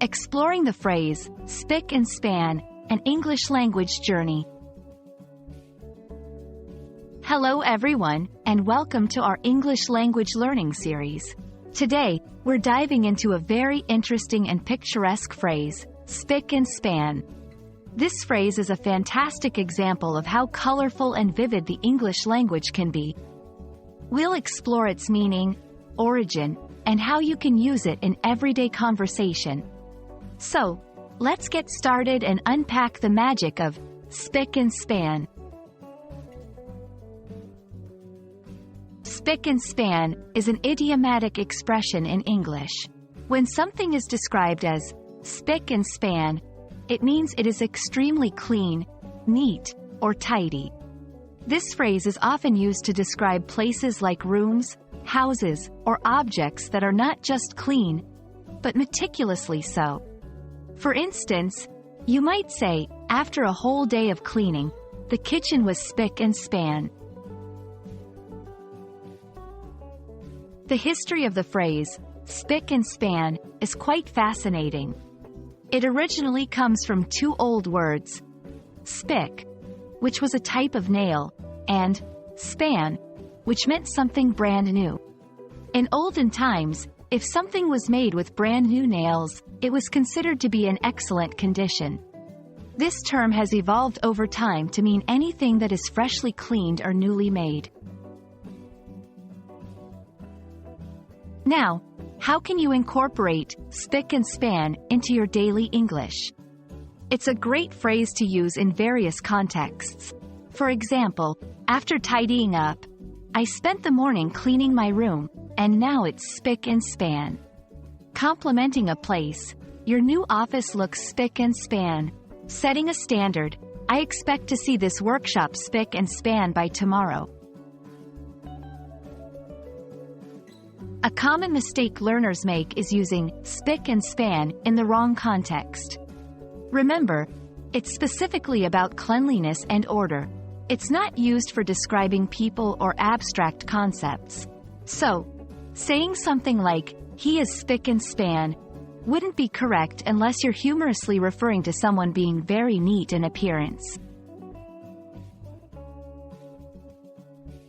exploring the phrase, Spick and Span, an English language journey. Hello everyone, and welcome to our English language learning series. Today, we're diving into a very interesting and picturesque phrase, Spick and Span. This phrase is a fantastic example of how colorful and vivid the English language can be. We'll explore its meaning, origin, and how you can use it in everyday conversation. So, let's get started and unpack the magic of Spick and Span. Spick and span is an idiomatic expression in English. When something is described as spick and span, it means it is extremely clean, neat, or tidy. This phrase is often used to describe places like rooms, houses, or objects that are not just clean, but meticulously so. For instance, you might say, after a whole day of cleaning, the kitchen was spick and span. The history of the phrase, spick and span, is quite fascinating. It originally comes from two old words, spick, which was a type of nail, and span, which meant something brand new. In olden times, if something was made with brand new nails, it was considered to be in excellent condition. This term has evolved over time to mean anything that is freshly cleaned or newly made. Now, how can you incorporate spick and span into your daily English? It's a great phrase to use in various contexts. For example, after tidying up, I spent the morning cleaning my room, and now it's spick and span. Complimenting a place, your new office looks spick and span. Setting a standard, I expect to see this workshop spick and span by tomorrow. A common mistake learners make is using spick and span in the wrong context. Remember, it's specifically about cleanliness and order. It's not used for describing people or abstract concepts. So, saying something like, he is spick and span, wouldn't be correct unless you're humorously referring to someone being very neat in appearance.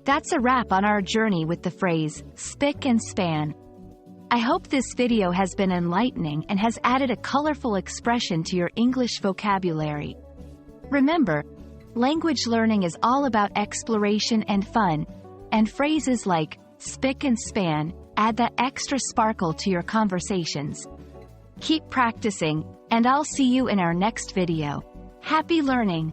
That's a wrap on our journey with the phrase, spick and span. I hope this video has been enlightening and has added a colorful expression to your English vocabulary. Remember, language learning is all about exploration and fun, and phrases like spick and span add that extra sparkle to your conversations. Keep practicing, and I'll see you in our next video. Happy learning!